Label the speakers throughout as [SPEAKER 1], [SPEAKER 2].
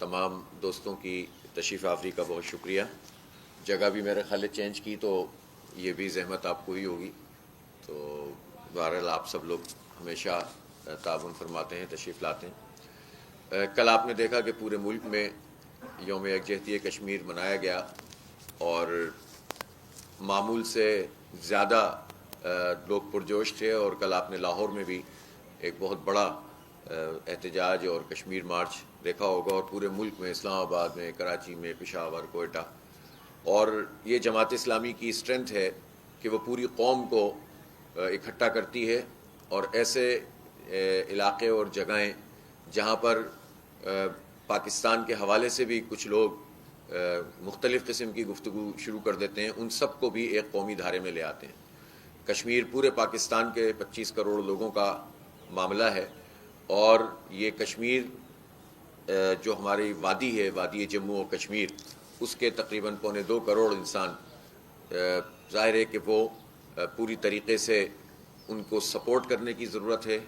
[SPEAKER 1] تمام دوستوں کی تشریف آوری کا بہت شکریہ. جگہ بھی میرے خیال چینج کی تو یہ بھی زحمت آپ کو ہی ہوگی. تو بہرحال آپ سب لوگ ہمیشہ تعاون فرماتے ہیں, تشریف لاتے ہیں. کل آپ نے دیکھا کہ پورے ملک میں یوم یکجہتی کشمیر منایا گیا اور معمول سے زیادہ لوگ پرجوش تھے. اور کل آپ نے لاہور میں بھی ایک بہت بڑا احتجاج اور کشمیر مارچ دیکھا ہوگا, اور پورے ملک میں اسلام آباد میں, کراچی میں, پشاور, کوئٹہ. اور یہ جماعت اسلامی کی اسٹرینتھ ہے کہ وہ پوری قوم کو اکٹھا کرتی ہے, اور ایسے علاقے اور جگہیں جہاں پر پاکستان کے حوالے سے بھی کچھ لوگ مختلف قسم کی گفتگو شروع کر دیتے ہیں, ان سب کو بھی ایک قومی دھارے میں لے آتے ہیں. کشمیر پورے پاکستان کے 25 کروڑ لوگوں کا معاملہ ہے, اور یہ کشمیر جو ہماری وادی ہے, وادی جموں و کشمیر, اس کے تقریباً 1.25 کروڑ انسان, ظاہر ہے کہ وہ پوری طریقے سے ان کو سپورٹ کرنے کی ضرورت ہے.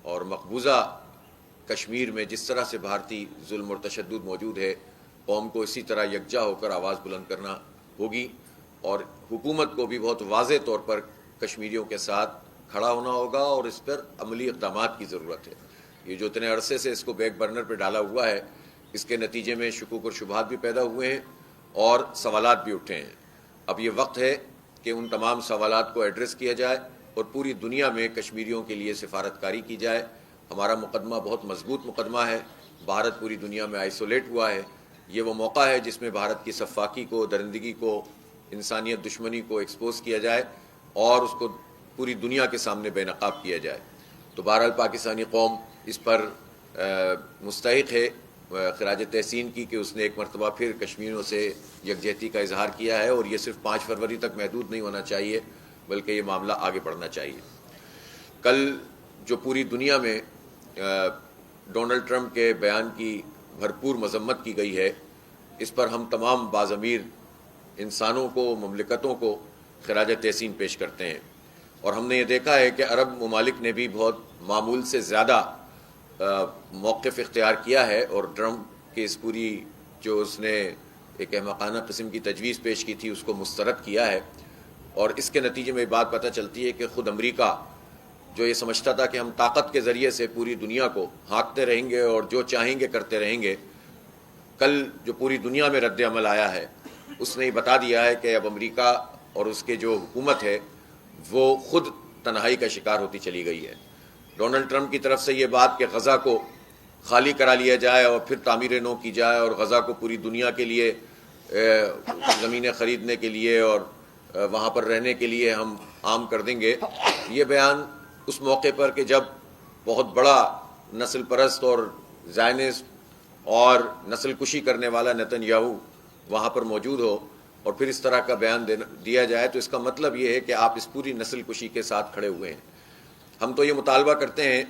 [SPEAKER 1] اور مقبوضہ کشمیر میں جس طرح سے بھارتی ظلم اور تشدد موجود ہے, قوم کو اسی طرح یکجا ہو کر آواز بلند کرنا ہوگی, اور حکومت کو بھی بہت واضح طور پر کشمیریوں کے ساتھ کھڑا ہونا ہوگا, اور اس پر عملی اقدامات کی ضرورت ہے. یہ جو اتنے عرصے سے اس کو بیک برنر پہ ڈالا ہوا ہے, اس کے نتیجے میں شکوک اور شبہات بھی پیدا ہوئے ہیں اور سوالات بھی اٹھے ہیں. اب یہ وقت ہے کہ ان تمام سوالات کو ایڈریس کیا جائے اور پوری دنیا میں کشمیریوں کے لیے سفارتکاری کی جائے. ہمارا مقدمہ بہت مضبوط مقدمہ ہے. بھارت پوری دنیا میں آئسولیٹ ہوا ہے. یہ وہ موقع ہے جس میں بھارت کی سفاکی کو, درندگی کو, انسانیت دشمنی کو ایکسپوز کیا جائے اور اس کو پوری دنیا کے سامنے بے نقاب کیا جائے. تو بہرحال پاکستانی قوم اس پر مستحق ہے خراج تحسین کی کہ اس نے ایک مرتبہ پھر کشمیریوں سے یکجہتی کا اظہار کیا ہے, اور یہ صرف 5 فروری تک محدود نہیں ہونا چاہیے بلکہ یہ معاملہ آگے بڑھنا چاہیے. کل جو پوری دنیا میں ڈونلڈ ٹرمپ کے بیان کی بھرپور مذمت کی گئی ہے, اس پر ہم تمام باضمیر انسانوں کو, مملکتوں کو خراج تحسین پیش کرتے ہیں. اور ہم نے یہ دیکھا ہے کہ عرب ممالک نے بھی بہت معمول سے زیادہ موقف اختیار کیا ہے, اور ٹرمپ کی اس پوری جو اس نے ایک احمقانہ قسم کی تجویز پیش کی تھی اس کو مسترد کیا ہے. اور اس کے نتیجے میں بات پتہ چلتی ہے کہ خود امریکہ جو یہ سمجھتا تھا کہ ہم طاقت کے ذریعے سے پوری دنیا کو ہانکتے رہیں گے اور جو چاہیں گے کرتے رہیں گے, کل جو پوری دنیا میں رد عمل آیا ہے اس نے یہ بتا دیا ہے کہ اب امریکہ اور اس کے جو حکومت ہے وہ خود تنہائی کا شکار ہوتی چلی گئی ہے. ڈونلڈ ٹرمپ کی طرف سے یہ بات کہ غزہ کو خالی کرا لیا جائے اور پھر تعمیر نو کی جائے اور غزہ کو پوری دنیا کے لیے زمینیں خریدنے کے لیے اور وہاں پر رہنے کے لیے ہم عام کر دیں گے, یہ بیان اس موقع پر کہ جب بہت بڑا نسل پرست اور زائنسٹ اور نسل کشی کرنے والا نیتن یاہو وہاں پر موجود ہو اور پھر اس طرح کا بیان دیا جائے, تو اس کا مطلب یہ ہے کہ آپ اس پوری نسل کشی کے ساتھ کھڑے ہوئے ہیں. ہم تو یہ مطالبہ کرتے ہیں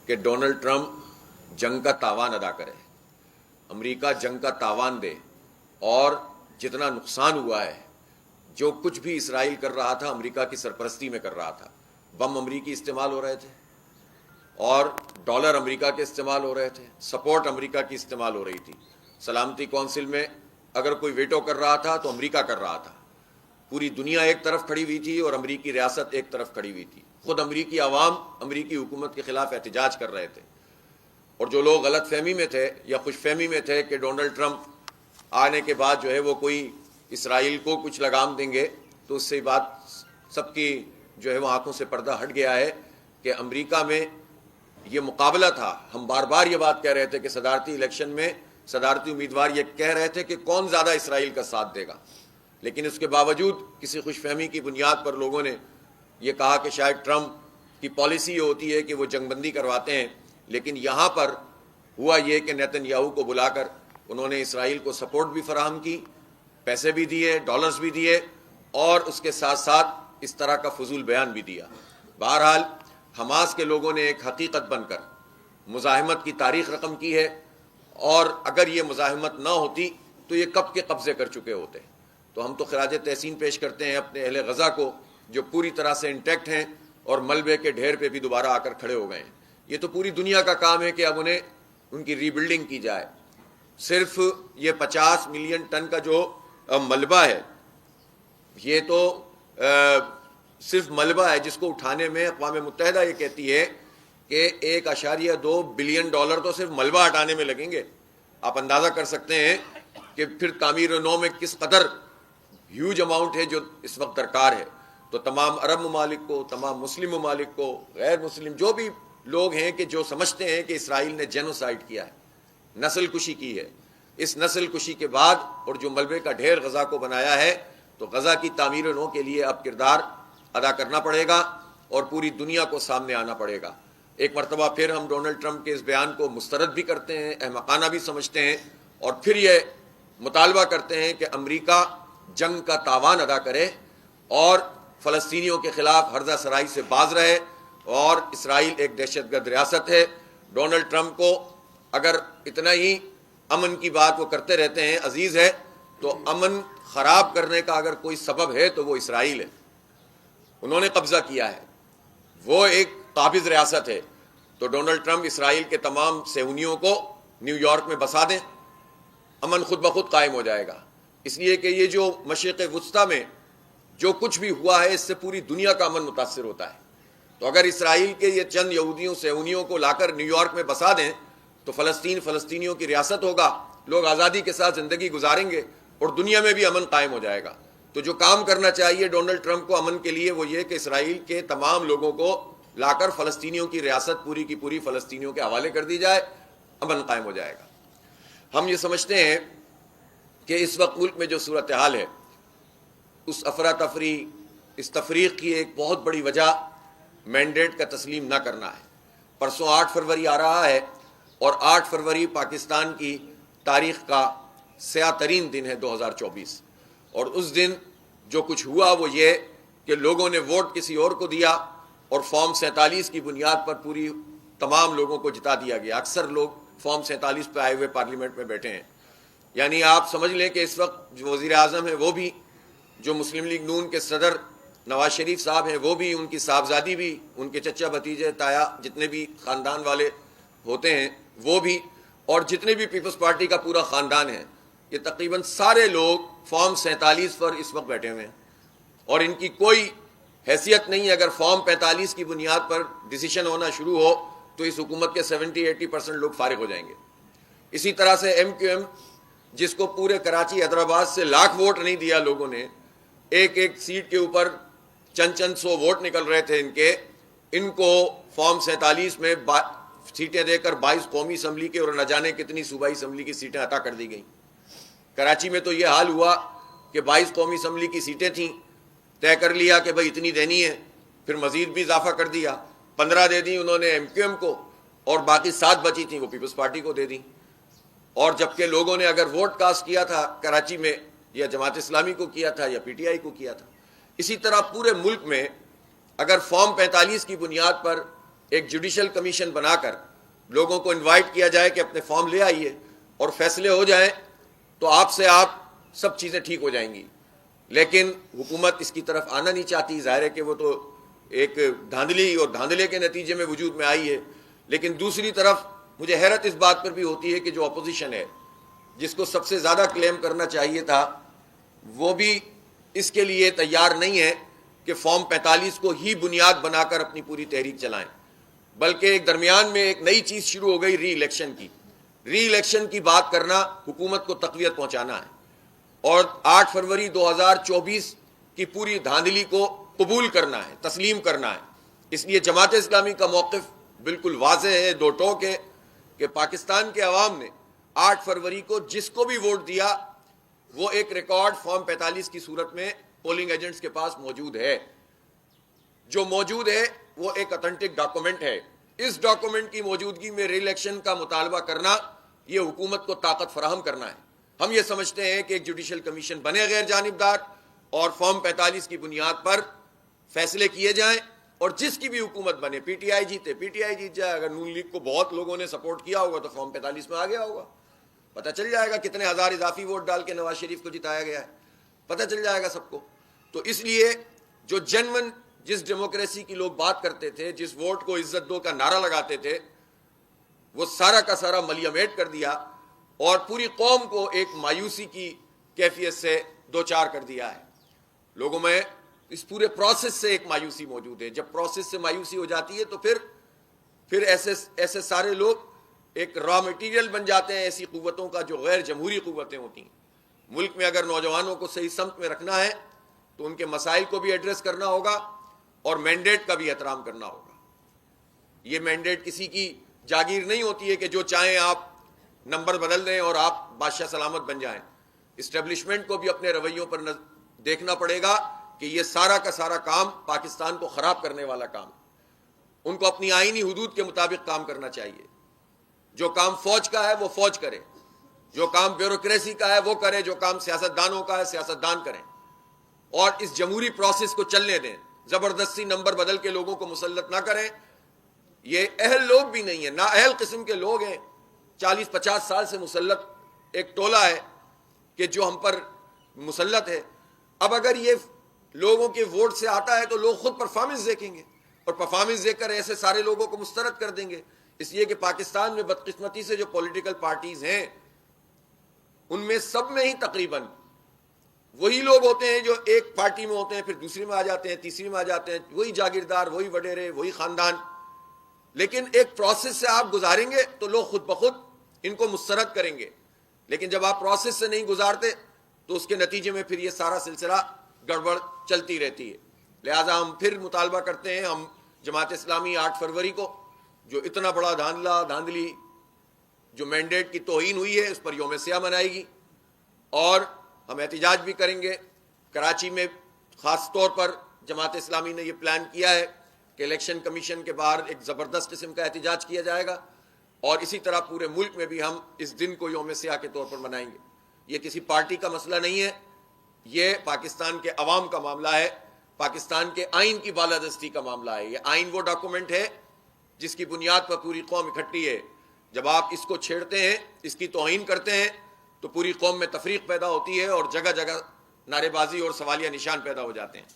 [SPEAKER 1] کہ ڈونلڈ ٹرمپ جنگ کا تاوان ادا کرے, امریکہ جنگ کا تاوان دے, اور جتنا نقصان ہوا ہے, جو کچھ بھی اسرائیل کر رہا تھا امریکہ کی سرپرستی میں کر رہا تھا. بم امریکی استعمال ہو رہے تھے اور ڈالر امریکہ کے استعمال ہو رہے تھے, سپورٹ امریکہ کی استعمال ہو رہی تھی. سلامتی کونسل میں اگر کوئی ویٹو کر رہا تھا تو امریکہ کر رہا تھا. پوری دنیا ایک طرف کھڑی ہوئی تھی اور امریکی ریاست ایک طرف کھڑی ہوئی تھی. خود امریکی عوام امریکی حکومت کے خلاف احتجاج کر رہے تھے. اور جو لوگ غلط فہمی میں تھے یا خوش فہمی میں تھے کہ ڈونلڈ ٹرمپ آنے کے بعد جو ہے وہ کوئی اسرائیل کو کچھ لگام دیں گے, تو اس سے بات سب کی جو ہے وہ آنکھوں سے پردہ ہٹ گیا ہے کہ امریکہ میں یہ مقابلہ تھا. ہم بار بار یہ بات کہہ رہے تھے کہ صدارتی الیکشن میں صدارتی امیدوار یہ کہہ رہے تھے کہ کون زیادہ اسرائیل کا ساتھ دے گا, لیکن اس کے باوجود کسی خوش فہمی کی بنیاد پر لوگوں نے یہ کہا کہ شاید ٹرمپ کی پالیسی یہ ہوتی ہے کہ وہ جنگ بندی کرواتے ہیں. لیکن یہاں پر ہوا یہ کہ نیتن یاہو کو بلا کر انہوں نے اسرائیل کو سپورٹ بھی فراہم کی, پیسے بھی دیے, ڈالرز بھی دیے, اور اس کے ساتھ ساتھ اس طرح کا فضول بیان بھی دیا. بہرحال حماس کے لوگوں نے ایک حقیقت بن کر مزاحمت کی تاریخ رقم کی ہے, اور اگر یہ مزاحمت نہ ہوتی تو یہ کب کے قبضے کر چکے ہوتے. تو ہم تو خراج تحسین پیش کرتے ہیں اپنے اہل غزہ کو جو پوری طرح سے انٹیکٹ ہیں اور ملبے کے ڈھیر پہ بھی دوبارہ آ کر کھڑے ہو گئے ہیں. یہ تو پوری دنیا کا کام ہے کہ اب انہیں ان کی ری بلڈنگ کی جائے. صرف یہ 50 ملین ٹن کا جو ملبہ ہے، یہ تو صرف ملبہ ہے جس کو اٹھانے میں اقوام متحدہ یہ کہتی ہے کہ 1.2 بلین ڈالر تو صرف ملبہ ہٹانے میں لگیں گے۔ آپ اندازہ کر سکتے ہیں کہ پھر تعمیر نو میں کس قدر ہیوج اماؤنٹ ہے جو اس وقت درکار ہے۔ تو تمام عرب ممالک کو، تمام مسلم ممالک کو، غیر مسلم جو بھی لوگ ہیں کہ جو سمجھتے ہیں کہ اسرائیل نے جینوسائیڈ کیا ہے، نسل کشی کی ہے، اس نسل کشی کے بعد اور جو ملبے کا ڈھیر غزہ کو بنایا ہے، تو غزہ کی تعمیر نو کے لیے اب کردار ادا کرنا پڑے گا اور پوری دنیا کو سامنے آنا پڑے گا۔ ایک مرتبہ پھر ہم ڈونلڈ ٹرمپ کے اس بیان کو مسترد بھی کرتے ہیں، احمقانہ بھی سمجھتے ہیں، اور پھر یہ مطالبہ کرتے ہیں کہ امریکہ جنگ کا تاوان ادا کرے اور فلسطینیوں کے خلاف ہرزہ سرائی سے باز رہے، اور اسرائیل ایک دہشت گرد ریاست ہے۔ ڈونلڈ ٹرمپ کو اگر اتنا ہی امن کی بات وہ کرتے رہتے ہیں عزیز ہے، تو امن خراب کرنے کا اگر کوئی سبب ہے تو وہ اسرائیل ہے۔ انہوں نے قبضہ کیا ہے، وہ ایک قابض ریاست ہے، تو ڈونلڈ ٹرمپ اسرائیل کے تمام صہیونیوں کو نیو یارک میں بسا دیں، امن خود بخود قائم ہو جائے گا۔ اس لیے کہ یہ جو مشرق وسطیٰ میں جو کچھ بھی ہوا ہے، اس سے پوری دنیا کا امن متاثر ہوتا ہے۔ تو اگر اسرائیل کے یہ چند یہودیوں صہیونیوں کو لا کر نیو یارک میں بسا دیں تو فلسطین فلسطینیوں کی ریاست ہوگا، لوگ آزادی کے ساتھ زندگی گزاریں گے اور دنیا میں بھی امن قائم ہو جائے گا۔ تو جو کام کرنا چاہیے ڈونلڈ ٹرمپ کو امن کے لیے، وہ یہ کہ اسرائیل کے تمام لوگوں کو لا کر فلسطینیوں کی ریاست پوری کی پوری فلسطینیوں کے حوالے کر دی جائے، امن قائم ہو جائے گا۔ ہم یہ سمجھتے ہیں کہ اس وقت ملک میں جو صورتحال ہے، اس افراتفری، اس تفریق کی ایک بہت بڑی وجہ مینڈیٹ کا تسلیم نہ کرنا ہے۔ پرسوں 8 فروری آ رہا ہے، اور 8 فروری پاکستان کی تاریخ کا سیاہ ترین دن ہے 2024، اور اس دن جو کچھ ہوا وہ یہ کہ لوگوں نے ووٹ کسی اور کو دیا اور فارم 47 کی بنیاد پر پوری تمام لوگوں کو جتا دیا گیا۔ اکثر لوگ فارم 47 پہ آئے ہوئے پارلیمنٹ میں بیٹھے ہیں، یعنی آپ سمجھ لیں کہ اس وقت جو وزیر اعظم ہیں وہ بھی، جو مسلم لیگ نون کے صدر نواز شریف صاحب ہیں وہ بھی، ان کی صاحبزادی بھی، ان کے چچا بھتیجے تایا جتنے بھی خاندان والے ہوتے ہیں وہ بھی، اور جتنے بھی پیپلز پارٹی کا پورا خاندان ہے، یہ تقریباً سارے لوگ فارم 47 پر اس وقت بیٹھے ہوئے ہیں، اور ان کی کوئی حیثیت نہیں ہے۔ اگر فارم 45 کی بنیاد پر ڈیسیشن ہونا شروع ہو تو اس حکومت کے 70-80% لوگ فارغ ہو جائیں گے۔ اسی طرح سے ایم کیو ایم، جس کو پورے کراچی حیدرآباد سے لاکھ ووٹ نہیں دیا لوگوں نے، ایک ایک سیٹ کے اوپر چند سو ووٹ نکل رہے تھے ان کو فارم 47 میں سیٹیں دے کر 22 قومی اسمبلی کے اور نہ جانے کتنی صوبائی اسمبلی کی سیٹیں عطا کر دی گئیں۔ کراچی میں تو یہ حال ہوا کہ 22 قومی اسمبلی کی سیٹیں تھیں، طے کر لیا کہ بھائی اتنی دینی ہے، پھر مزید بھی اضافہ کر دیا، 15 دے دی انہوں نے ایم کیو ایم کو، اور باقی 7 بچی تھیں وہ پیپلز پارٹی کو دے دیں۔ اور جبکہ لوگوں نے اگر ووٹ کاسٹ کیا تھا کراچی میں، یا جماعت اسلامی کو کیا تھا یا پی ٹی آئی کو کیا تھا۔ اسی طرح پورے ملک میں اگر فارم 45 کی بنیاد پر ایک جوڈیشل کمیشن بنا کر لوگوں کو انوائٹ کیا جائے کہ اپنے فارم لے آئیے اور فیصلے ہو جائیں، تو آپ سب چیزیں ٹھیک ہو جائیں گی۔ لیکن حکومت اس کی طرف آنا نہیں چاہتی، ظاہر ہے کہ وہ تو ایک دھاندلی اور دھاندلے کے نتیجے میں وجود میں آئی ہے۔ لیکن دوسری طرف مجھے حیرت اس بات پر بھی ہوتی ہے کہ جو اپوزیشن ہے، جس کو سب سے زیادہ کلیم کرنا چاہیے تھا، وہ بھی اس کے لیے تیار نہیں ہے کہ فارم 45 کو ہی بنیاد بنا کر اپنی پوری تحریک چلائیں، بلکہ ایک درمیان میں ایک نئی چیز شروع ہو گئی، ری الیکشن کی بات کرنا، حکومت کو تقویت پہنچانا ہے، اور 8 فروری 2024 کی پوری دھاندلی کو قبول کرنا ہے، تسلیم کرنا ہے۔ اس لیے جماعت اسلامی کا موقف بالکل واضح ہے، دو ٹوک ہے، کہ پاکستان کے عوام نے 8 فروری کو جس کو بھی ووٹ دیا، وہ ایک ریکارڈ فارم 45 کی صورت میں پولنگ ایجنٹس کے پاس موجود ہے۔ جو موجود ہے وہ ایک اتھینٹک ڈاکومنٹ ہے۔ اس ڈاکومنٹ کی موجودگی میں ری الیکشن کا مطالبہ کرنا، یہ حکومت کو طاقت فراہم کرنا ہے۔ ہم یہ سمجھتے ہیں کہ ایک جوڈیشل کمیشن بنے غیر جانبدار، اور فارم 45 کی بنیاد پر فیصلے کیے جائیں، اور جس کی بھی حکومت بنے، پی ٹی آئی جیت جائے، اگر نون لیگ کو بہت لوگوں نے سپورٹ کیا ہوگا تو فارم 45 میں آ گیا ہوگا، پتہ چل جائے گا کتنے ہزار اضافی ووٹ ڈال کے نواز شریف کو جتایا گیا ہے، پتہ چل جائے گا سب کو۔ تو اس لیے جو جنون جس ڈیموکریسی کی لوگ بات کرتے تھے، جس ووٹ کو عزت دو کا نعرہ لگاتے تھے، وہ سارا کا سارا ملیمیٹ کر دیا، اور پوری قوم کو ایک مایوسی کی کیفیت سے دوچار کر دیا ہے. لوگوں میں اس پورے پروسیس سے ایک مایوسی موجود ہے. جب پروسیس سے مایوسی ہو جاتی ہے تو پھر ایسے سارے لوگ ایک را مٹیریل بن جاتے ہیں ایسی قوتوں کا جو غیر جمہوری قوتیں ہوتی ہیں. ملک میں اگر نوجوانوں کو صحیح سمت میں رکھنا ہے تو ان کے مسائل کو بھی ایڈریس کرنا ہوگا اور مینڈیٹ کا بھی احترام کرنا ہوگا. یہ مینڈیٹ کسی کی جاگیر نہیں ہوتی ہے کہ جو چاہیں آپ نمبر بدل دیں اور آپ بادشاہ سلامت بن جائیں. اسٹیبلشمنٹ کو بھی اپنے رویوں پر دیکھنا پڑے گا کہ یہ سارا کا سارا کام پاکستان کو خراب کرنے والا کام. ان کو اپنی آئینی حدود کے مطابق کام کرنا چاہیے. جو کام فوج کا ہے وہ فوج کرے, جو کام بیوروکریسی کا ہے وہ کرے, جو کام سیاستدانوں کا ہے سیاستدان کریں, اور اس جمہوری پروسیس کو چلنے دیں. زبردستی نمبر بدل کے لوگوں کو مسلط نہ کریں. یہ اہل لوگ بھی نہیں ہیں, نا اہل قسم کے لوگ ہیں. 40-50 سال سے مسلط ایک ٹولہ ہے کہ جو ہم پر مسلط ہے. اب اگر یہ لوگوں کے ووٹ سے آتا ہے تو لوگ خود پرفارمنس دیکھیں گے اور پرفارمنس دیکھ کر ایسے سارے لوگوں کو مسترد کر دیں گے. اس لیے کہ پاکستان میں بدقسمتی سے جو پولیٹیکل پارٹیز ہیں ان میں سب میں ہی تقریباً وہی لوگ ہوتے ہیں جو ایک پارٹی میں ہوتے ہیں, پھر دوسری میں آ جاتے ہیں, تیسری میں آ جاتے ہیں, وہی جاگیردار, وہی وڈیرے, وہی خاندان. لیکن ایک پروسیس سے آپ گزاریں گے تو لوگ خود بخود ان کو مسترد کریں گے. لیکن جب آپ پروسیس سے نہیں گزارتے تو اس کے نتیجے میں پھر یہ سارا سلسلہ گڑبڑ چلتی رہتی ہے. لہٰذا ہم پھر مطالبہ کرتے ہیں, ہم جماعت اسلامی 8 فروری کو جو اتنا بڑا دھاندلی جو مینڈیٹ کی توہین ہوئی ہے اس پر یوم سیاہ منائے گی, اور ہم احتجاج بھی کریں گے. کراچی میں خاص طور پر جماعت اسلامی نے یہ پلان کیا ہے کہ الیکشن کمیشن کے باہر ایک زبردست قسم کا احتجاج کیا جائے گا, اور اسی طرح پورے ملک میں بھی ہم اس دن کو یوم سیاہ کے طور پر منائیں گے. یہ کسی پارٹی کا مسئلہ نہیں ہے, یہ پاکستان کے عوام کا معاملہ ہے, پاکستان کے آئین کی بالادستی کا معاملہ ہے. یہ آئین وہ ڈاکومنٹ ہے جس کی بنیاد پر پوری قوم اکٹھی ہے. جب آپ اس کو چھیڑتے ہیں, اس کی توہین کرتے ہیں, تو پوری قوم میں تفریق پیدا ہوتی ہے اور جگہ جگہ نعرے بازی اور سوالیہ نشان پیدا ہو جاتے ہیں.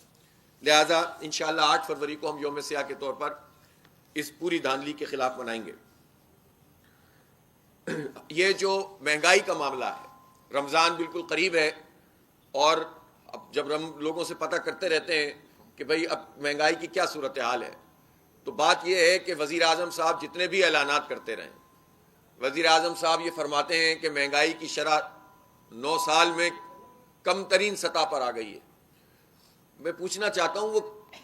[SPEAKER 1] لہذا انشاءاللہ 8 فروری کو ہم یوم سیاہ کے طور پر اس پوری دھاندلی کے خلاف منائیں گے. یہ جو مہنگائی کا معاملہ ہے, رمضان بالکل قریب ہے, اور اب جب ہم لوگوں سے پتہ کرتے رہتے ہیں کہ بھئی اب مہنگائی کی کیا صورتحال ہے, تو بات یہ ہے کہ وزیر اعظم صاحب جتنے بھی اعلانات کرتے رہیں, وزیر اعظم صاحب یہ فرماتے ہیں کہ مہنگائی کی شرح 9 سال میں کم ترین سطح پر آ گئی ہے. میں پوچھنا چاہتا ہوں وہ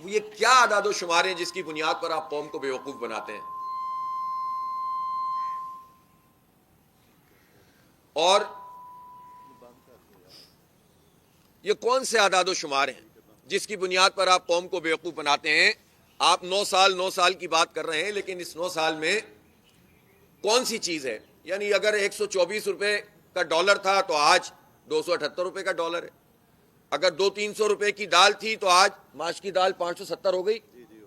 [SPEAKER 1] یہ کیا اعداد و شمار ہیں جس کی بنیاد پر آپ قوم کو بیوقوف بناتے ہیں؟ اور یہ کون سے اعداد و شمار ہیں جس کی بنیاد پر آپ قوم کو بیوقوف بناتے ہیں؟ آپ 9 سال کی بات کر رہے ہیں, لیکن اس 9 سال میں کون سی چیز ہے؟ یعنی اگر 124 روپے کا ڈالر تھا تو آج 278 روپے کا ڈالر ہے. اگر 200-300 روپے کی دال تھی تو آج ماش کی دال 570 ہو گئی,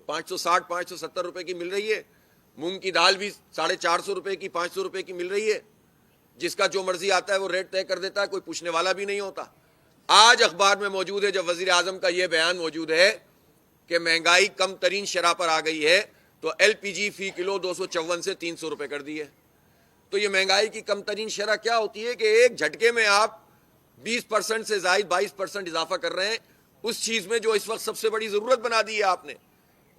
[SPEAKER 1] 560-570 روپے کی مل رہی ہے. مونگ کی دال بھی 450 روپے کی, 500 روپے کی مل رہی ہے. جس کا جو مرضی آتا ہے وہ ریٹ طے کر دیتا ہے, کوئی پوچھنے والا بھی نہیں ہوتا. آج اخبار میں موجود ہے, جب وزیر اعظم کا یہ بیان موجود ہے کہ مہنگائی کم ترین شرح پر آ گئی ہے, تو ایل پی جی فی کلو 254 سے 300 روپے کر دی ہے. تو یہ مہنگائی کی کم ترین شرح کیا ہوتی ہے کہ ایک جھٹکے میں آپ 20% سے زائد 22% اضافہ کر رہے ہیں اس چیز میں جو اس وقت سب سے بڑی ضرورت بنا دی ہے آپ نے.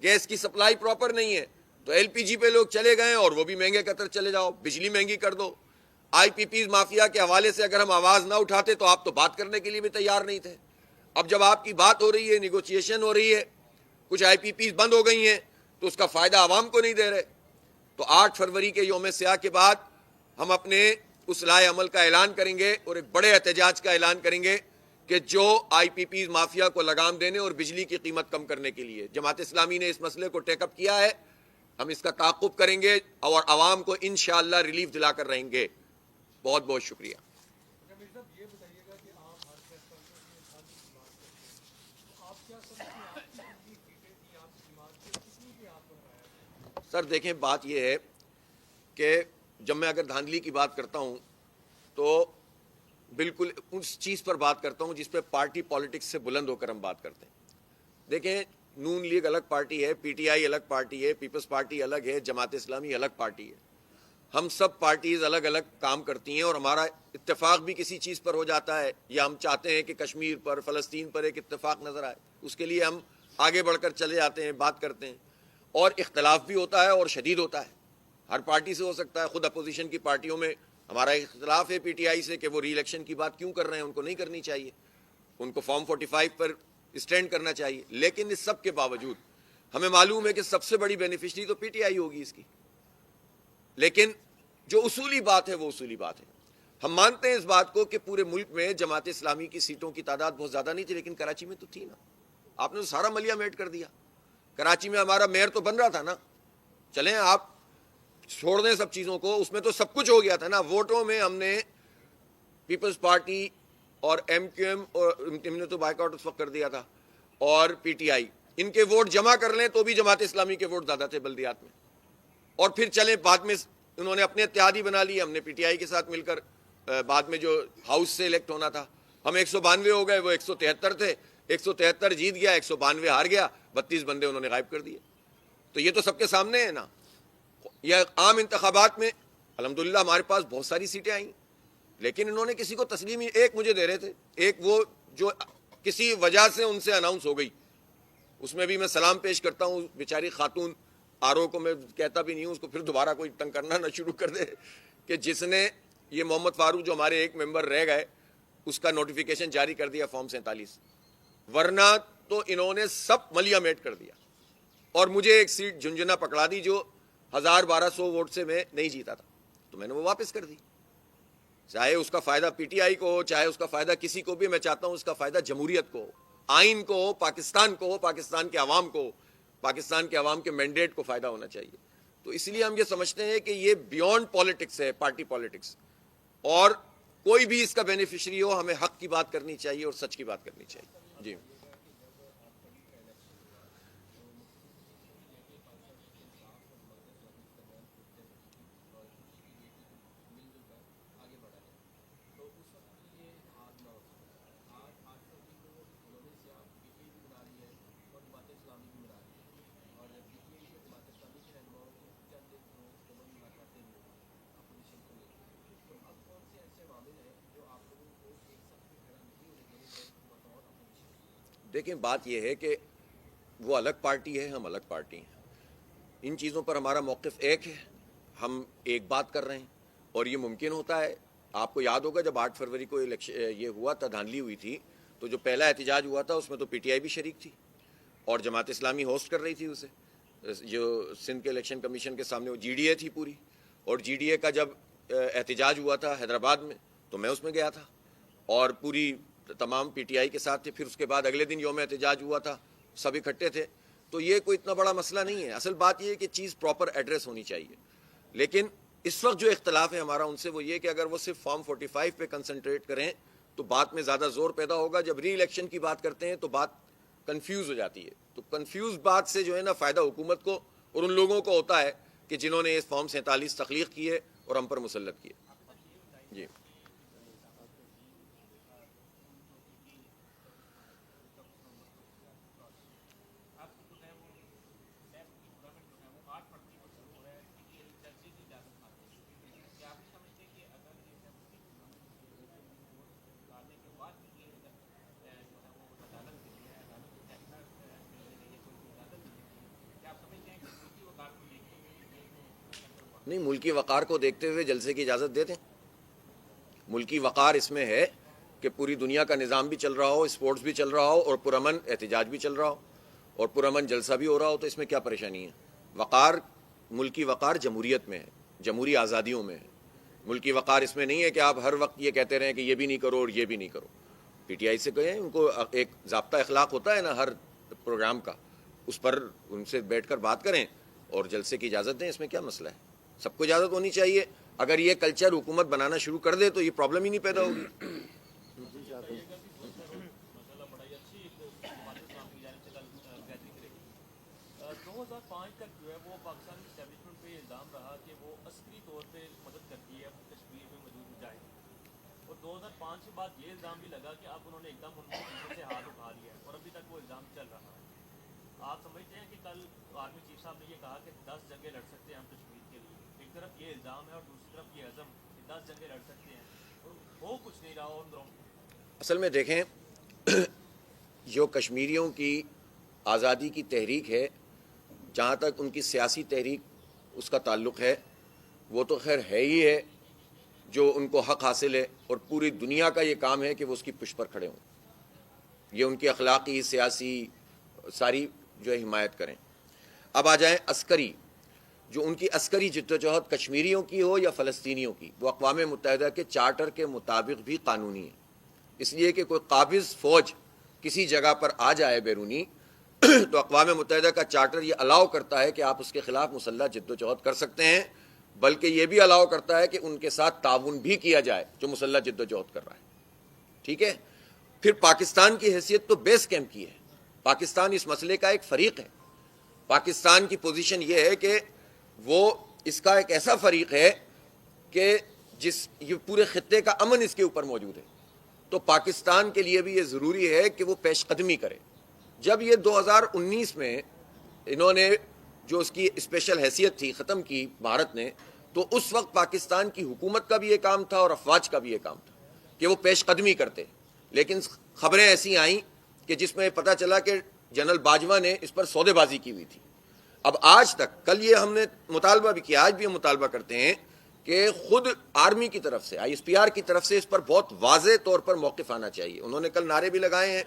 [SPEAKER 1] گیس کی سپلائی پراپر نہیں ہے تو ایل پی جی پہ لوگ چلے گئے اور وہ بھی مہنگے قطر چلے جاؤ, بجلی مہنگی کر دو. آئی پی پیز مافیا کے حوالے سے اگر ہم آواز نہ اٹھاتے تو آپ تو بات کرنے کے لیے بھی تیار نہیں تھے. اب جب آپ کی بات ہو رہی ہے, نیگوشیشن ہو رہی ہے, کچھ آئی پی پیز بند ہو گئی ہیں تو اس کا فائدہ عوام کو نہیں دے رہے. تو 8 فروری کے یوم سیاہ کے بعد ہم اپنے اس لائے عمل کا اعلان کریں گے اور ایک بڑے احتجاج کا اعلان کریں گے کہ جو آئی پی پیز مافیا کو لگام دینے اور بجلی کی قیمت کم کرنے کے لیے جماعت اسلامی نے اس مسئلے کو ٹیک اپ کیا ہے, ہم اس کا تعاقب کریں گے اور عوام کو انشاءاللہ ریلیف دلا کر رہیں گے. بہت بہت شکریہ. سر دیکھیں, بات یہ ہے کہ جب میں اگر دھاندلی کی بات کرتا ہوں تو بالکل اس چیز پر بات کرتا ہوں جس پہ پارٹی پالیٹکس سے بلند ہو کر ہم بات کرتے ہیں. دیکھیں, نون لیگ الگ پارٹی ہے, پی ٹی آئی الگ پارٹی ہے, پیپلز پارٹی الگ ہے, جماعت اسلامی الگ پارٹی ہے. ہم سب پارٹیز الگ الگ کام کرتی ہیں اور ہمارا اتفاق بھی کسی چیز پر ہو جاتا ہے، یا ہم چاہتے ہیں کہ کشمیر پر، فلسطین پر ایک اتفاق نظر آئے، اس کے لیے ہم آگے بڑھ کر چلے جاتے ہیں، بات کرتے ہیں، اور اختلاف بھی ہوتا ہے اور شدید ہوتا ہے، ہر پارٹی سے ہو سکتا ہے. خود اپوزیشن کی پارٹیوں میں ہمارا اختلاف ہے پی ٹی آئی سے کہ وہ ری الیکشن کی بات کیوں کر رہے ہیں، ان کو نہیں کرنی چاہیے، ان کو فارم 45 پر اسٹینڈ کرنا چاہیے. لیکن اس سب کے باوجود ہمیں معلوم ہے کہ سب سے بڑی بینیفیشری تو پی ٹی آئی ہوگی اس کی. لیکن جو اصولی بات ہے وہ اصولی بات ہے. ہم مانتے ہیں اس بات کو کہ پورے ملک میں جماعت اسلامی کی سیٹوں کی تعداد بہت زیادہ نہیں تھی، لیکن کراچی میں تو تھی نا. آپ نے تو سارا ملیا میٹ کر دیا. کراچی میں ہمارا میئر تو بن رہا تھا نا. چلیں آپ چھوڑ دیں سب چیزوں کو، اس میں تو سب کچھ ہو گیا تھا نا. ووٹوں میں ہم نے پیپلز پارٹی اور ایم کیو ایم، اور ہم نے تو بائیک آؤٹ اس وقت کر دیا تھا، اور پی ٹی آئی، ان کے ووٹ جمع کر لیں تو بھی جماعت اسلامی کے ووٹ زیادہ تھے بلدیات میں. اور پھر چلیں بعد میں انہوں نے اپنے اتحادی بنا لی، ہم نے پی ٹی آئی کے ساتھ مل کر بعد میں جو ہاؤس سے الیکٹ ہونا تھا، ہم 192 ہو گئے، وہ 173 تھے. 173 جیت گیا، 192 ہار گیا، 32 بندے انہوں نے غائب کر دیے. تو یہ تو سب کے سامنے ہے نا. یا عام انتخابات میں الحمدللہ ہمارے پاس بہت ساری سیٹیں آئیں، لیکن انہوں نے کسی کو تسلیم ہی، ایک مجھے دے رہے تھے، ایک وہ جو کسی وجہ سے ان سے اناؤنس ہو گئی، اس میں بھی میں سلام پیش کرتا ہوں بیچاری خاتون آرو کو، میں کہتا بھی نہیں ہوں اس کو پھر دوبارہ کوئی تنگ کرنا نہ شروع کر دے، کہ جس نے یہ محمد فاروق جو ہمارے ایک ممبر رہ گئے اس کا نوٹیفیکیشن جاری کر دیا فارم 47، ورنہ تو انہوں نے سب ملیا میٹ کر دیا. اور مجھے ایک سیٹ جھنجھنا پکڑا دی جو 1200 ووٹ سے میں نہیں جیتا تھا، تو میں نے وہ واپس کر دی. چاہے اس کا فائدہ پی ٹی آئی کو ہو، چاہے اس کا فائدہ کسی کو بھی، میں چاہتا ہوں اس کا فائدہ جمہوریت کو ہو، آئین کو ہو، پاکستان کو ہو، پاکستان کے عوام کو ہو، پاکستان کے عوام کے مینڈیٹ کو فائدہ ہونا چاہیے. تو اس لیے ہم یہ سمجھتے ہیں کہ یہ بیونڈ پالیٹکس ہے، پارٹی پالیٹکس، اور کوئی بھی اس کا بینیفیشری ہو، ہمیں حق کی بات کرنی چاہیے اور سچ کی بات کرنی چاہیے. جی دیکھیں، بات یہ ہے کہ وہ الگ پارٹی ہے، ہم الگ پارٹی ہیں. ان چیزوں پر ہمارا موقف ایک ہے. ہم ایک بات کر رہے ہیں، اور یہ ممکن ہوتا ہے. آپ کو یاد ہوگا جب 8 فروری کو یہ ہوا تھا، دھاندلی ہوئی تھی، تو جو پہلا احتجاج ہوا تھا اس میں تو پی ٹی آئی بھی شریک تھی اور جماعت اسلامی ہوسٹ کر رہی تھی اسے. جو سندھ کے الیکشن کمیشن کے سامنے وہ جی ڈی اے تھی پوری، اور جی ڈی اے کا جب احتجاج ہوا تھا حیدرآباد میں تو میں اس میں گیا تھا، اور پوری تمام پی ٹی آئی کے ساتھ تھے. پھر اس کے بعد اگلے دن یوم احتجاج ہوا تھا، سب اکٹھے تھے. تو یہ کوئی اتنا بڑا مسئلہ نہیں ہے. اصل بات یہ ہے کہ چیز پراپر ایڈریس ہونی چاہیے. لیکن اس وقت جو اختلاف ہے ہمارا ان سے وہ یہ کہ اگر وہ صرف فارم 45 پہ کنسنٹریٹ کریں تو بات میں زیادہ زور پیدا ہوگا. جب ری الیکشن کی بات کرتے ہیں تو بات کنفیوز ہو جاتی ہے. تو کنفیوز بات سے جو ہے نا فائدہ حکومت کو اور ان لوگوں کو ہوتا ہے کہ جنہوں نے اس فارم 47 تخلیق کی ہے اور ہم پر مسلط کیے. جی نہیں، ملکی وقار کو دیکھتے ہوئے جلسے کی اجازت دے دیں. ملکی وقار اس میں ہے کہ پوری دنیا کا نظام بھی چل رہا ہو، اسپورٹس بھی چل رہا ہو، اور پرامن احتجاج بھی چل رہا ہو، اور پرامن جلسہ بھی ہو رہا ہو. تو اس میں کیا پریشانی ہے؟ وقار، ملکی وقار جمہوریت میں ہے، جمہوری آزادیوں میں ہے. ملکی وقار اس میں نہیں ہے کہ آپ ہر وقت یہ کہتے رہیں کہ یہ بھی نہیں کرو اور یہ بھی نہیں کرو. پی ٹی آئی سے کہیں، ان کو ایک ضابطہ اخلاق ہوتا ہے نا ہر پروگرام کا، اس پر ان سے بیٹھ کر بات کریں اور جلسے کی اجازت دیں. اس میں کیا مسئلہ ہے؟ سب کو اجازت ہونی چاہیے. اگر یہ کلچر حکومت بنانا شروع کر دے تو یہ پرابلم ہی نہیں پیدا ہوگی.
[SPEAKER 2] ایک طرف یہ الزام ہے اور دوسری طرف یہ عزم کہ 10 جنگیں لڑ سکتے ہیں اور ہو کچھ نہیں رہا اندروں.
[SPEAKER 1] اصل میں دیکھیں جو کشمیریوں کی آزادی کی تحریک ہے، جہاں تک ان کی سیاسی تحریک اس کا تعلق ہے، وہ تو خیر ہے ہی ہے جو ان کو حق حاصل ہے، اور پوری دنیا کا یہ کام ہے کہ وہ اس کی پشت پر کھڑے ہوں، یہ ان کی اخلاقی سیاسی ساری جو ہے حمایت کریں. اب آ جائیں عسکری، جو ان کی عسکری جدوجہد کشمیریوں کی ہو یا فلسطینیوں کی، وہ اقوام متحدہ کے چارٹر کے مطابق بھی قانونی ہے. اس لیے کہ کوئی قابض فوج کسی جگہ پر آ جائے بیرونی تو اقوام متحدہ کا چارٹر یہ الاؤ کرتا ہے کہ آپ اس کے خلاف مسلح جدوجہد کر سکتے ہیں، بلکہ یہ بھی الاؤ کرتا ہے کہ ان کے ساتھ تعاون بھی کیا جائے جو مسلح جدوجہد کر رہا ہے. ٹھیک ہے. پھر پاکستان کی حیثیت تو بیس کیمپ کی ہے، پاکستان اس مسئلے کا ایک فریق ہے. پاکستان کی پوزیشن یہ ہے کہ وہ اس کا ایک ایسا فریق ہے کہ یہ پورے خطے کا امن اس کے اوپر موجود ہے. تو پاکستان کے لیے بھی یہ ضروری ہے کہ وہ پیش قدمی کرے. جب یہ 2019 میں انہوں نے جو اس کی اسپیشل حیثیت تھی ختم کی بھارت نے، تو اس وقت پاکستان کی حکومت کا بھی یہ کام تھا اور افواج کا بھی یہ کام تھا کہ وہ پیش قدمی کرتے. لیکن خبریں ایسی آئیں کہ جس میں پتہ چلا کہ جنرل باجوہ نے اس پر سودے بازی کی ہوئی تھی. اب آج تک، کل یہ ہم نے مطالبہ بھی کیا، آج بھی ہم مطالبہ کرتے ہیں کہ خود آرمی کی طرف سے، آئی ایس پی آر کی طرف سے اس پر بہت واضح طور پر موقف آنا چاہیے. انہوں نے کل نعرے بھی لگائے ہیں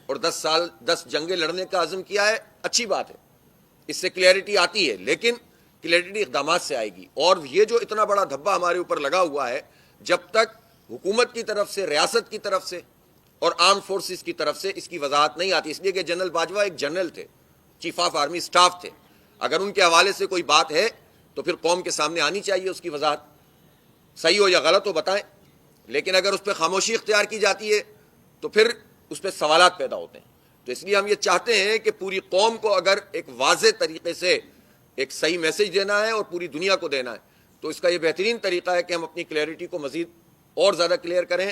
[SPEAKER 1] اور 10 جنگیں لڑنے کا عزم کیا ہے، اچھی بات ہے، اس سے کلیئرٹی آتی ہے، لیکن کلیئرٹی اقدامات سے آئے گی. اور یہ جو اتنا بڑا دھبا ہمارے اوپر لگا ہوا ہے، جب تک حکومت کی طرف سے، ریاست کی طرف سے اور آرم فورسز کی طرف سے اس کی وضاحت نہیں آتی، اس لیے کہ جنرل باجوہ ایک جنرل تھے، چیف آف آرمی سٹاف تھے. اگر ان کے حوالے سے کوئی بات ہے تو پھر قوم کے سامنے آنی چاہیے اس کی وضاحت، صحیح ہو یا غلط ہو بتائیں. لیکن اگر اس پہ خاموشی اختیار کی جاتی ہے تو پھر اس پہ سوالات پیدا ہوتے ہیں. تو اس لیے ہم یہ چاہتے ہیں کہ پوری قوم کو اگر ایک واضح طریقے سے ایک صحیح میسج دینا ہے اور پوری دنیا کو دینا ہے، تو اس کا یہ بہترین طریقہ ہے کہ ہم اپنی کلیئرٹی کو مزید اور زیادہ کلیئر کریں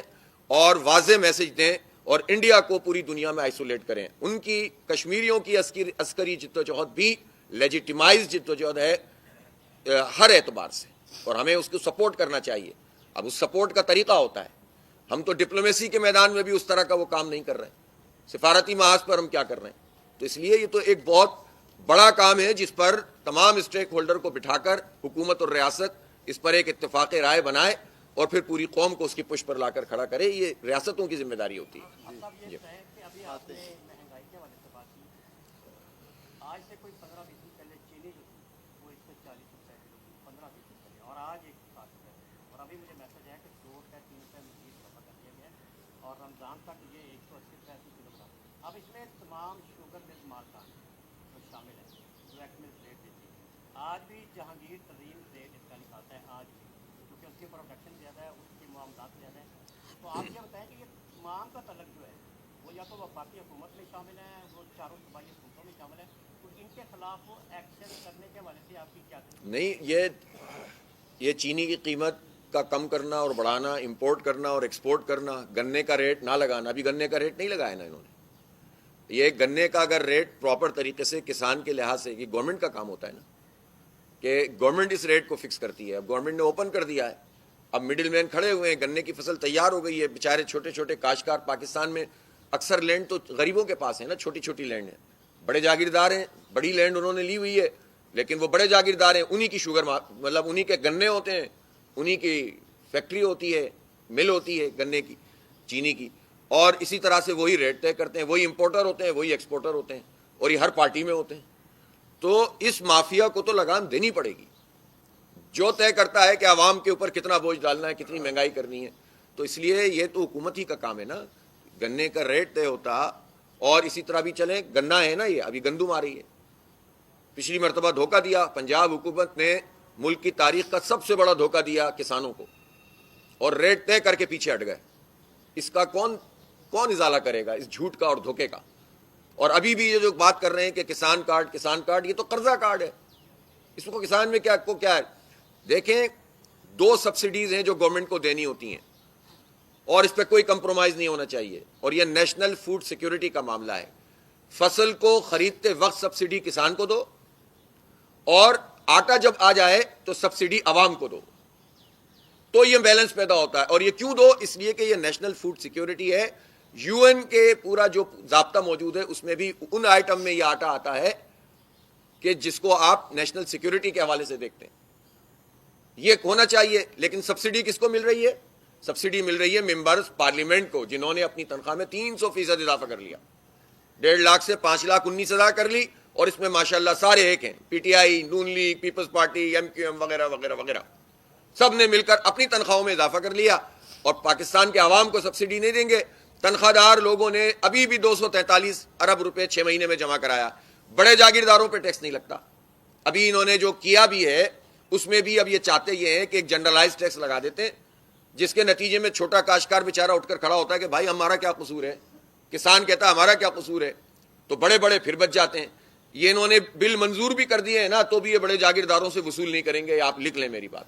[SPEAKER 1] اور واضح میسج دیں اور انڈیا کو پوری دنیا میں آئسولیٹ کریں. ان کی کشمیریوں کی عسکری جدوجہد بھی لیجیٹیمائز جدوجہد ہے ہر اعتبار سے، اور ہمیں اس کو سپورٹ کرنا چاہیے. اب اس سپورٹ کا طریقہ ہوتا ہے، ہم تو ڈپلومیسی کے میدان میں بھی اس طرح کا وہ کام نہیں کر رہے ہیں، سفارتی محاذ پر ہم کیا کر رہے ہیں. تو اس لیے یہ تو ایک بہت بڑا کام ہے جس پر تمام اسٹیک ہولڈر کو بٹھا کر حکومت اور ریاست اس پر ایک اتفاق رائے بنائے اور پھر پوری قوم کو اس کی پشت پر لا کر کھڑا کرے. یہ ریاستوں کی ذمہ داری ہوتی ہے.
[SPEAKER 3] آج سے کوئی 15-20 دن پہلے چینی جو تھی وہ 140 روپے 15-20 دن پہلے، اور آج 160 روپے، اور ابھی مجھے میسج ہے کہ 2 روپے 3 روپے مزید اضافہ کر دیا گیا ہے اور رمضان تک یہ 180 روپے کلو گرام. اب اس میں تمام شوگر مل مالکان جو شامل ہیں جو ایکٹ مل ریٹ دیتی ہے. آج بھی جہانگیر ترین ریٹ اس کا نکالتا ہے آج بھی، کیونکہ اس کی پروڈکشن زیادہ ہے، اس کی معاملات زیادہ ہیں. تو آپ یہ بتائیں کہ یہ تمام کا تعلق جو ہے وہ یا تو وفاقی حکومت میں شامل ہے، وہ چاروں صوبائی حکومتوں میں شامل ہے، ان کے خلاف ایکشن کرنے کے حوالے سے آپ کی کیا تھی؟
[SPEAKER 1] نہیں، یہ چینی کی قیمت کا کم کرنا اور بڑھانا، امپورٹ کرنا اور ایکسپورٹ کرنا، گنے کا ریٹ نہ لگانا، ابھی گنے کا ریٹ نہیں لگایا نا انہوں نے. یہ گنے کا اگر ریٹ پراپر طریقے سے کسان کے لحاظ سے، یہ گورنمنٹ کا کام ہوتا ہے نا کہ گورنمنٹ اس ریٹ کو فکس کرتی ہے. اب گورنمنٹ نے اوپن کر دیا ہے، اب مڈل مین کھڑے ہوئے ہیں، گنے کی فصل تیار ہو گئی ہے، بیچارے چھوٹے چھوٹے کاشتکار. پاکستان میں اکثر لینڈ تو غریبوں کے پاس ہے نا، چھوٹی چھوٹی لینڈ ہے، بڑے جاگیردار ہیں، بڑی لینڈ انہوں نے لی ہوئی ہے، لیکن وہ بڑے جاگیردار ہیں، انہی کی شوگر مطلب انہی کے گنے ہوتے ہیں، انہی کی فیکٹری ہوتی ہے، مل ہوتی ہے گنے کی، چینی کی، اور اسی طرح سے وہی ریٹ طے کرتے ہیں، وہی امپورٹر ہوتے ہیں، وہی ایکسپورٹر ہوتے ہیں، اور یہ ہر پارٹی میں ہوتے ہیں. تو اس مافیا کو تو لگام دینی پڑے گی جو طے کرتا ہے کہ عوام کے اوپر کتنا بوجھ ڈالنا ہے، کتنی مہنگائی کرنی ہے. تو اس لیے یہ تو حکومت ہی کا کام ہے نا، گنے کا ریٹ طے ہوتا. اور اسی طرح بھی چلیں، گنا ہے نا، یہ ابھی گندم آ رہی ہے. پچھلی مرتبہ دھوکہ دیا پنجاب حکومت نے، ملک کی تاریخ کا سب سے بڑا دھوکہ دیا کسانوں کو، اور ریٹ طے کر کے پیچھے ہٹ گئے. اس کا کون ازالہ کرے گا اس جھوٹ کا اور دھوکے کا؟ اور ابھی بھی یہ جو بات کر رہے ہیں کہ کسان کارڈ، یہ تو قرضہ کارڈ ہے، اس کو کسان میں کیا ہے. دیکھیں، 2 سبسڈیز ہیں جو گورنمنٹ کو دینی ہوتی ہیں اور اس پہ کوئی کمپرومائز نہیں ہونا چاہیے، اور یہ نیشنل فوڈ سیکیورٹی کا معاملہ ہے. فصل کو خریدتے وقت سبسڈی کسان کو دو، اور آٹا جب آ جائے تو سبسڈی عوام کو دو, تو یہ بیلنس پیدا ہوتا ہے. اور یہ کیوں دو؟ اس لیے کہ یہ نیشنل فوڈ سیکیورٹی ہے. یو این کے پورا جو ضابطہ موجود ہے اس میں بھی ان آئٹم میں یہ آٹا آتا ہے کہ جس کو آپ نیشنل سیکیورٹی کے حوالے سے دیکھتے ہیں. یہ ہونا چاہیے. لیکن سبسڈی کس کو مل رہی ہے؟ سبسڈی مل رہی ہے ممبرز پارلیمنٹ کو, جنہوں نے اپنی تنخواہ میں 300% اضافہ کر لیا, 1.5 لاکھ سے 5,19,000 کر لی. اور اس میں ماشاءاللہ سارے ایک ہیں, P T I, Noon League, Peoples Party, M Q M وغیرہ وغیرہ وغیرہ, سب نے مل کر اپنی تنخواہوں میں اضافہ کر لیا. اور پاکستان کے عوام کو سبسڈی نہیں دیں گے. تنخواہ دار لوگوں نے ابھی بھی 243 ارب روپے 6 مہینے میں جمع کرایا. بڑے جاگیرداروں پہ ٹیکس نہیں لگتا. ابھی انہوں نے جو کیا بھی ہے اس میں بھی اب یہ چاہتے یہ ہیں کہ ایک جنرلائز ٹیکس لگا دیتے ہیں, جس کے نتیجے میں چھوٹا کاشتکار بیچارہ اٹھ کر کھڑا ہوتا ہے کہ بھائی ہمارا کیا قصور ہے, کسان کہتا ہے ہمارا کیا قصور ہے, تو بڑے بڑے پھر بچ جاتے ہیں. یہ انہوں نے بل منظور بھی کر دیے ہیں نا, تو بھی یہ بڑے جاگیرداروں سے وصول نہیں کریں گے. آپ لکھ لیں میری بات.